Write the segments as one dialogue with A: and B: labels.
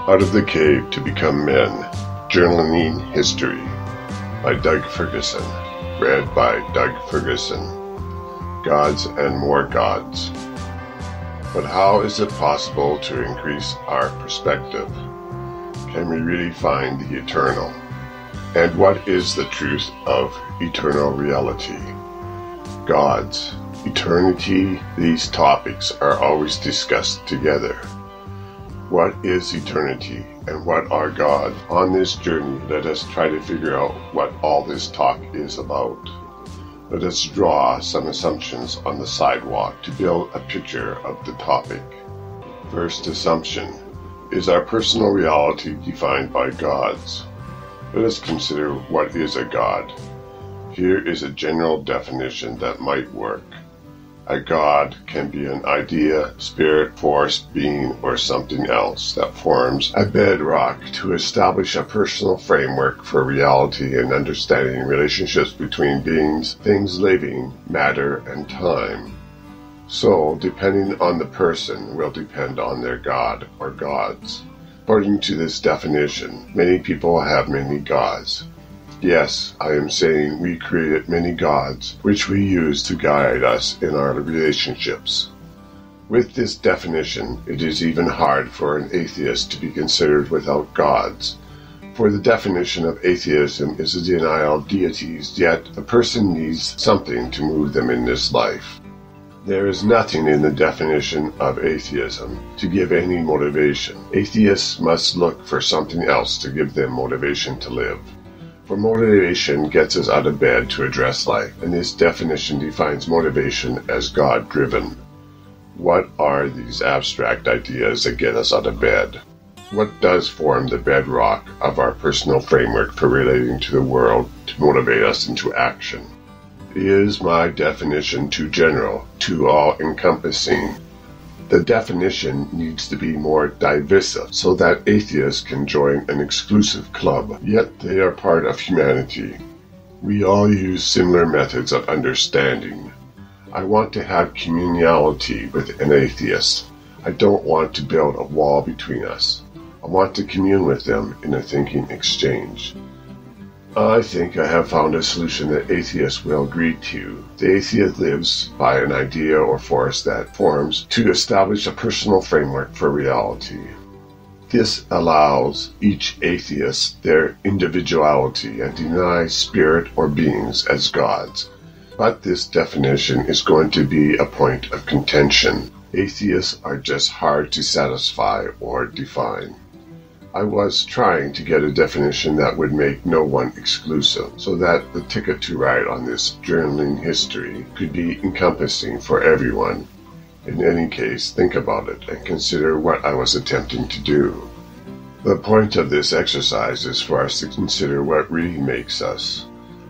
A: Out of the Cave to Become Men, Journaling History by Doug Ferguson. Read by Doug Ferguson. Gods and more gods. But how is it possible to increase our perspective? Can we really find the eternal? And what is the truth of eternal reality? Gods, eternity, these topics are always discussed together. What is eternity and what are gods? On this journey, let us try to figure out what all this talk is about. Let us draw some assumptions on the sidewalk to build a picture of the topic. First assumption, is our personal reality defined by gods? Let us consider what is a god. Here is a general definition that might work. A god can be an idea, spirit, force, being, or something else that forms a bedrock to establish a personal framework for reality and understanding relationships between beings, things living, matter, and time. So, depending on the person will depend on their god or gods. According to this definition, many people have many gods. Yes, I am saying we created many gods, which we use to guide us in our relationships. With this definition, it is even hard for an atheist to be considered without gods. For the definition of atheism is a denial of deities, yet a person needs something to move them in this life. There is nothing in the definition of atheism to give any motivation. Atheists must look for something else to give them motivation to live. For motivation gets us out of bed to address life, and this definition defines motivation as God-driven. What are these abstract ideas that get us out of bed? What does form the bedrock of our personal framework for relating to the world to motivate us into action? Is my definition too general, too all-encompassing? The definition needs to be more divisive so that atheists can join an exclusive club, yet they are part of humanity. We all use similar methods of understanding. I want to have communality with an atheist. I don't want to build a wall between us. I want to commune with them in a thinking exchange. I think I have found a solution that atheists will agree to. The atheist lives by an idea or force that forms to establish a personal framework for reality. This allows each atheist their individuality and denies spirit or beings as gods. But this definition is going to be a point of contention. Atheists are just hard to satisfy or define. I was trying to get a definition that would make no one exclusive, so that the ticket to ride on this journaling history could be encompassing for everyone. In any case, think about it and consider what I was attempting to do. The point of this exercise is for us to consider what really makes us.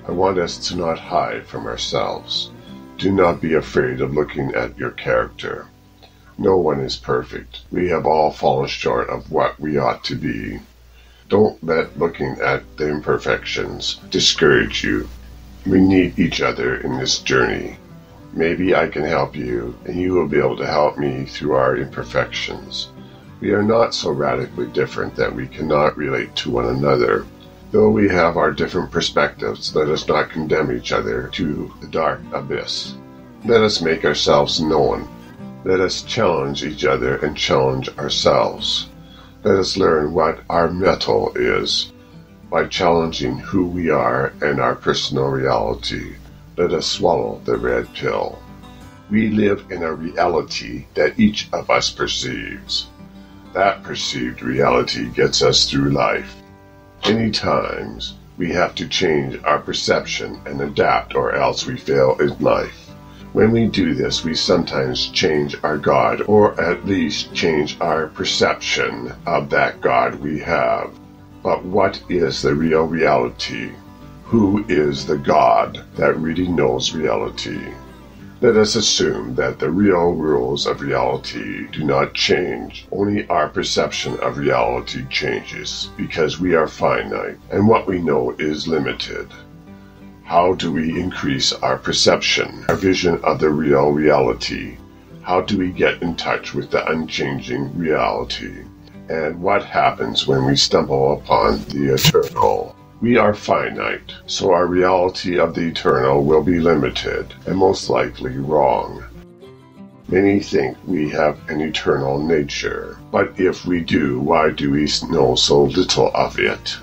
A: I want us to not hide from ourselves. Do not be afraid of looking at your character. No one is perfect. We have all fallen short of what we ought to be. Don't let looking at the imperfections discourage you. We need each other in this journey. Maybe I can help you, and you will be able to help me through our imperfections. We are not so radically different that we cannot relate to one another. Though we have our different perspectives, let us not condemn each other to the dark abyss. Let us make ourselves known. Let us challenge each other and challenge ourselves. Let us learn what our mettle is. By challenging who we are and our personal reality, let us swallow the red pill. We live in a reality that each of us perceives. That perceived reality gets us through life. Many times, we have to change our perception and adapt, or else we fail in life. When we do this, we sometimes change our God, or at least change our perception of that God we have. But what is the real reality? Who is the God that really knows reality? Let us assume that the real rules of reality do not change. Only our perception of reality changes, because we are finite, and what we know is limited. How do we increase our perception, our vision of the real reality? How do we get in touch with the unchanging reality? And what happens when we stumble upon the eternal? We are finite, so our reality of the eternal will be limited and most likely wrong. Many think we have an eternal nature, but if we do, why do we know so little of it?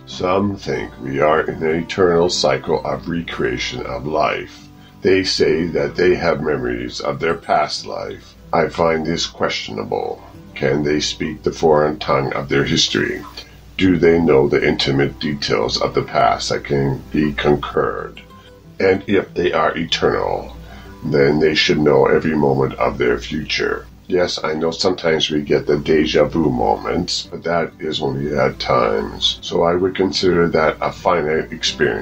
A: Some think we are in an eternal cycle of recreation of life. They say that they have memories of their past life. I find this questionable. Can they speak the foreign tongue of their history? Do they know the intimate details of the past that can be concurred? And if they are eternal, then they should know every moment of their future. Yes, I know sometimes we get the deja vu moments, but that is only at times. So I would consider that a finite experience.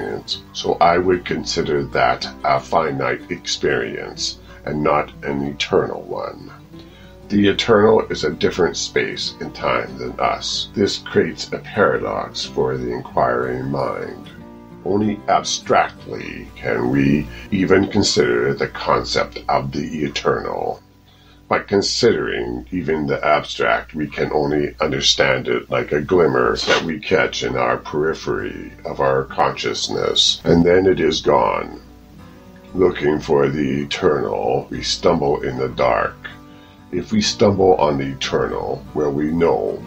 A: And not an eternal one. The eternal is a different space and time than us. This creates a paradox for the inquiring mind. Only abstractly can we even consider the concept of the eternal. By considering even the abstract, we can only understand it like a glimmer that we catch in our periphery of our consciousness, and then it is gone. Looking for the eternal, we stumble in the dark. If we stumble on the eternal, well, we know.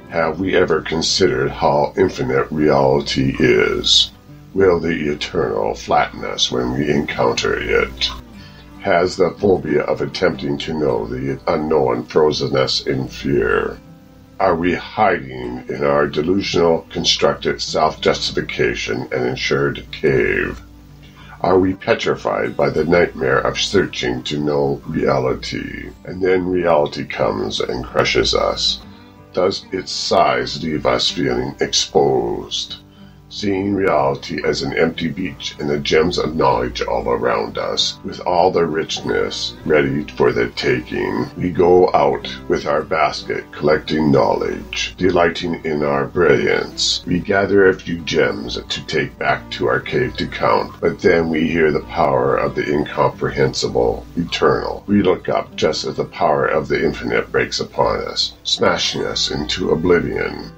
A: Have we ever considered how infinite reality is? Will the eternal flatten us when we encounter it? Has the phobia of attempting to know the unknown frozen us in fear? Are we hiding in our delusional, constructed self-justification and ensured cave? Are we petrified by the nightmare of searching to know reality, and then reality comes and crushes us? Does its size leave us feeling exposed? Seeing reality as an empty beach and the gems of knowledge all around us, with all the richness ready for the taking, we go out with our basket collecting knowledge, delighting in our brilliance. We gather a few gems to take back to our cave to count, but then we hear the power of the incomprehensible, eternal. We look up just as the power of the infinite breaks upon us, smashing us into oblivion.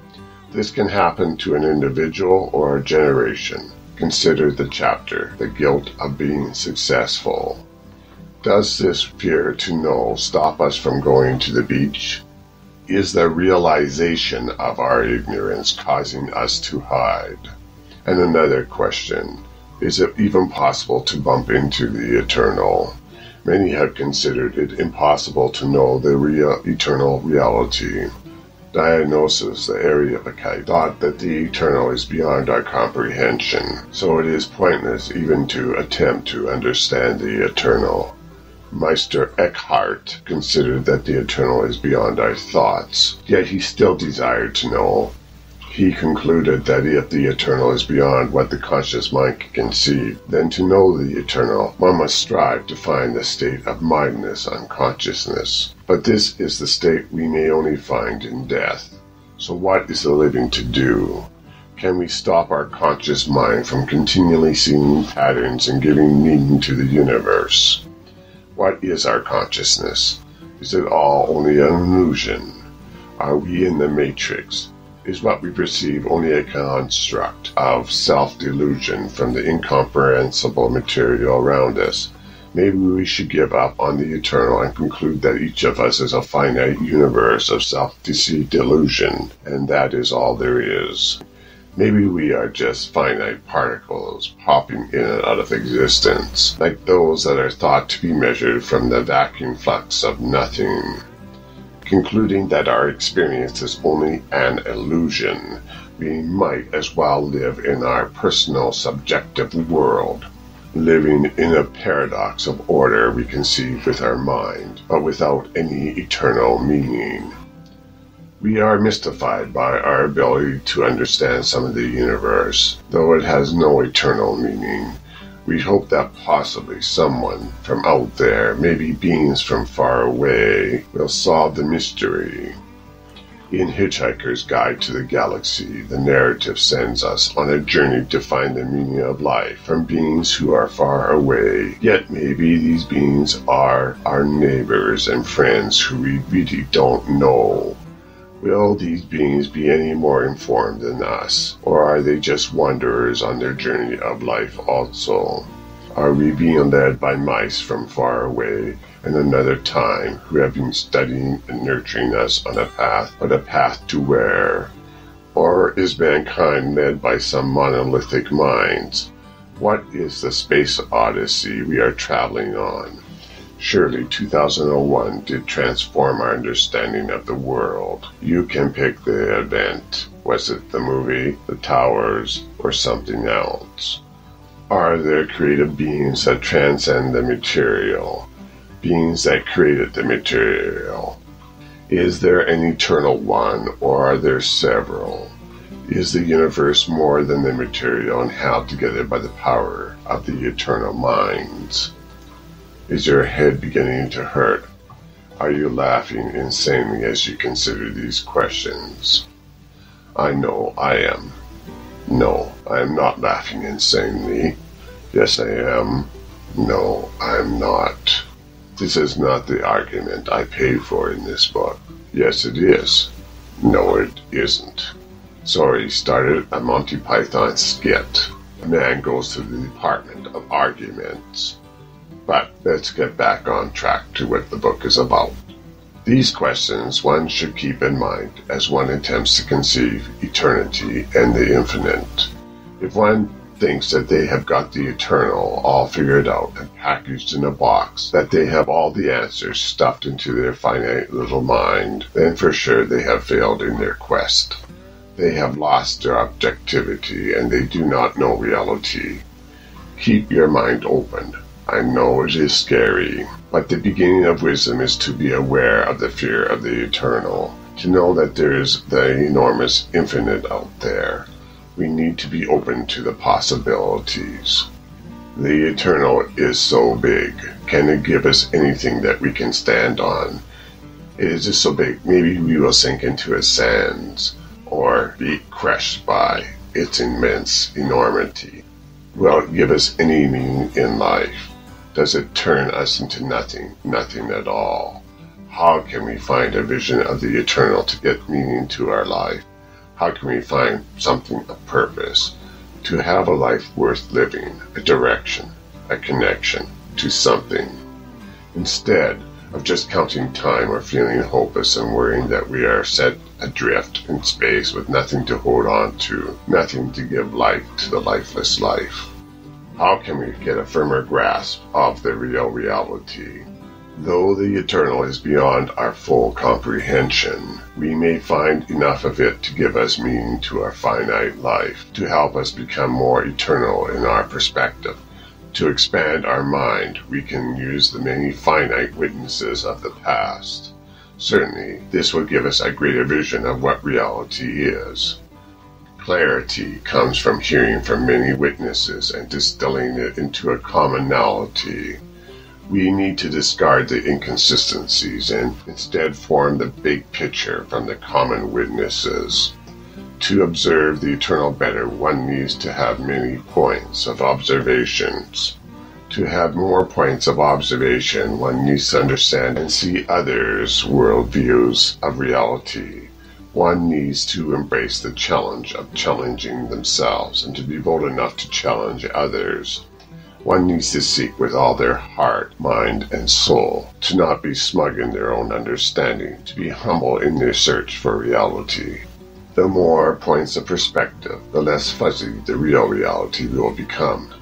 A: This can happen to an individual or a generation. Consider the chapter, The Guilt of Being Successful. Does this fear to know stop us from going to the beach? Is the realization of our ignorance causing us to hide? And another question, is it even possible to bump into the eternal? Many have considered it impossible to know the eternal reality. Dionysius, the Areopagite, thought that the eternal is beyond our comprehension, so it is pointless even to attempt to understand the eternal. Meister Eckhart considered that the eternal is beyond our thoughts, yet he still desired to know. He concluded that if the eternal is beyond what the conscious mind can conceive, then to know the eternal, one must strive to find the state of mindless unconsciousness. But this is the state we may only find in death. So what is the living to do? Can we stop our conscious mind from continually seeing patterns and giving meaning to the universe? What is our consciousness? Is it all only an illusion? Are we in the matrix? Is what we perceive only a construct of self-delusion from the incomprehensible material around us? Maybe we should give up on the eternal and conclude that each of us is a finite universe of self-deceived delusion, and that is all there is. Maybe we are just finite particles popping in and out of existence, like those that are thought to be measured from the vacuum flux of nothing. Concluding that our experience is only an illusion, we might as well live in our personal subjective world, living in a paradox of order we conceive with our mind, but without any eternal meaning. We are mystified by our ability to understand some of the universe, though it has no eternal meaning. We hope that possibly someone from out there, maybe beings from far away, will solve the mystery. In Hitchhiker's Guide to the Galaxy, the narrative sends us on a journey to find the meaning of life from beings who are far away, yet maybe these beings are our neighbors and friends who we really don't know. Will these beings be any more informed than us, or are they just wanderers on their journey of life also? Are we being led by mice from far away in another time who have been studying and nurturing us on a path, but a path to where? Or is mankind led by some monolithic minds? What is the space odyssey we are traveling on? Surely 2001 did transform our understanding of the world. You can pick the event. Was it the movie, the towers, or something else? Are there creative beings that transcend the material? Beings that created the material? Is there an eternal one, or are there several? Is the universe more than the material and held together by the power of the eternal minds? Is your head beginning to hurt? Are you laughing insanely as you consider these questions? I know I am. No, I am not laughing insanely. Yes, I am. No, I am not. This is not the argument I paid for in this book. Yes, it is. No, it isn't. Sorry, started a Monty Python skit. A man goes to the Department of Arguments. But let's get back on track to what the book is about. These questions one should keep in mind as one attempts to conceive eternity and the infinite. If one thinks that they have got the eternal all figured out and packaged in a box, that they have all the answers stuffed into their finite little mind, then for sure they have failed in their quest. They have lost their objectivity and they do not know reality. Keep your mind open. I know it is scary, but the beginning of wisdom is to be aware of the fear of the eternal, to know that there is the enormous infinite out there. We need to be open to the possibilities. The eternal is so big. Can it give us anything that we can stand on? It is just so big, maybe we will sink into its sands, or be crushed by its immense enormity. Will it give us any meaning in life? Does it turn us into nothing, nothing at all? How can we find a vision of the eternal to get meaning to our life? How can we find something of purpose, to have a life worth living, a direction, a connection to something, instead of just counting time or feeling hopeless and worrying that we are set adrift in space with nothing to hold on to, nothing to give life to the lifeless life? How can we get a firmer grasp of the real reality? Though the eternal is beyond our full comprehension, we may find enough of it to give us meaning to our finite life, to help us become more eternal in our perspective. To expand our mind, we can use the many finite witnesses of the past. Certainly, this will give us a greater vision of what reality is. Clarity comes from hearing from many witnesses and distilling it into a commonality. We need to discard the inconsistencies and instead form the big picture from the common witnesses. To observe the eternal better, one needs to have many points of observations. To have more points of observation, one needs to understand and see others' worldviews of reality. One needs to embrace the challenge of challenging themselves and to be bold enough to challenge others. One needs to seek with all their heart, mind, and soul, to not be smug in their own understanding, to be humble in their search for reality. The more points of perspective, the less fuzzy the real reality will become.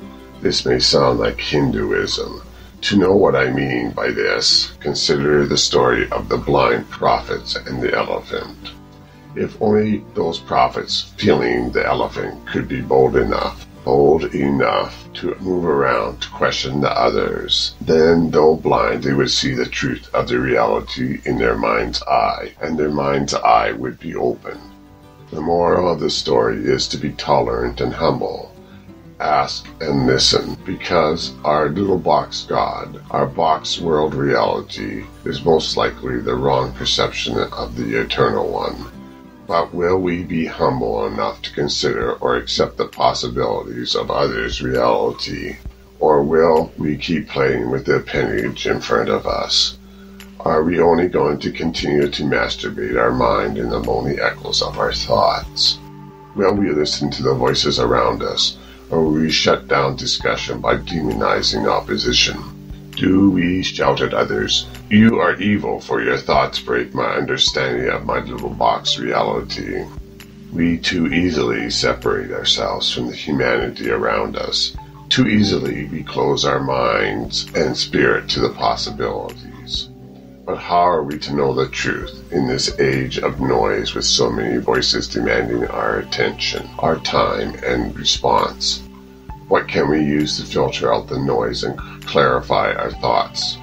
A: This may sound like Hinduism. To know what I mean by this, consider the story of the blind prophets and the elephant. If only those prophets feeling the elephant could be bold enough to move around, to question the others, then, though blind, they would see the truth of the reality in their mind's eye, and their mind's eye would be open. The moral of the story is to be tolerant and humble. Ask and listen, because our little box God, our box world reality, is most likely the wrong perception of the Eternal One. But will we be humble enough to consider or accept the possibilities of others' reality? Or will we keep playing with the appendage in front of us? Are we only going to continue to masturbate our mind in the lonely echoes of our thoughts? Will we listen to the voices around us, or will we shut down discussion by demonizing opposition? Do we shout at others, "You are evil, for your thoughts break my understanding of my little box reality"? We too easily separate ourselves from the humanity around us. Too easily we close our minds and spirit to the possibilities. But how are we to know the truth in this age of noise with so many voices demanding our attention, our time, and response? What can we use to filter out the noise and clarify our thoughts?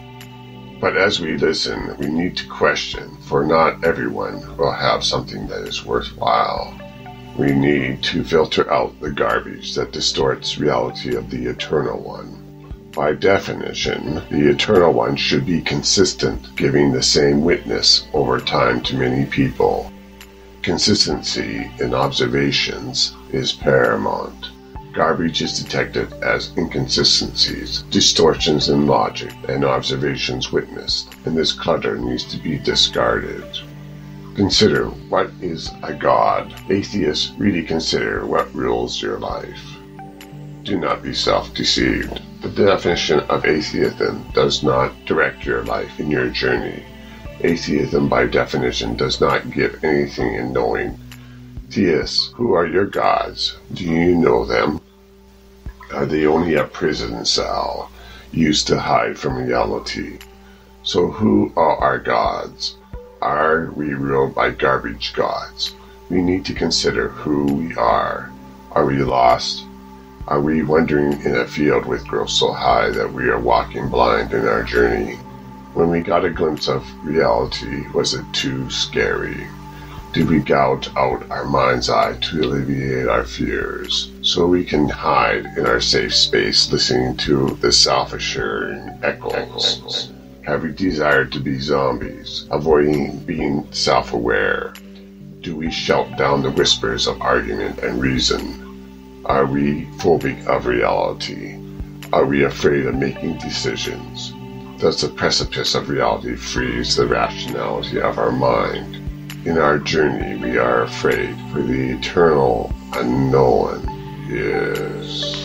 A: But as we listen, we need to question, for not everyone will have something that is worthwhile. We need to filter out the garbage that distorts reality of the Eternal One. By definition, the Eternal One should be consistent, giving the same witness over time to many people. Consistency in observations is paramount. Garbage is detected as inconsistencies, distortions in logic, and observations witnessed, and this clutter needs to be discarded. Consider, what is a God? Atheists, really consider what rules your life. Do not be self-deceived. The definition of atheism does not direct your life in your journey. Atheism, by definition, does not give anything in knowing. Theists, who are your gods? Do you know them? Are they only a prison cell used to hide from reality? So who are our gods? Are we ruled by garbage gods? We need to consider who we are. Are we lost? Are we wandering in a field with growth so high that we are walking blind in our journey? When we got a glimpse of reality, was it too scary? Did we gouge out our mind's eye to alleviate our fears, so we can hide in our safe space listening to the self-assuring echoes? Have we desired to be zombies, avoiding being self-aware? Do we shout down the whispers of argument and reason? Are we phobic of reality? Are we afraid of making decisions? Does the precipice of reality freeze the rationality of our mind? In our journey we are afraid, for the eternal unknown is...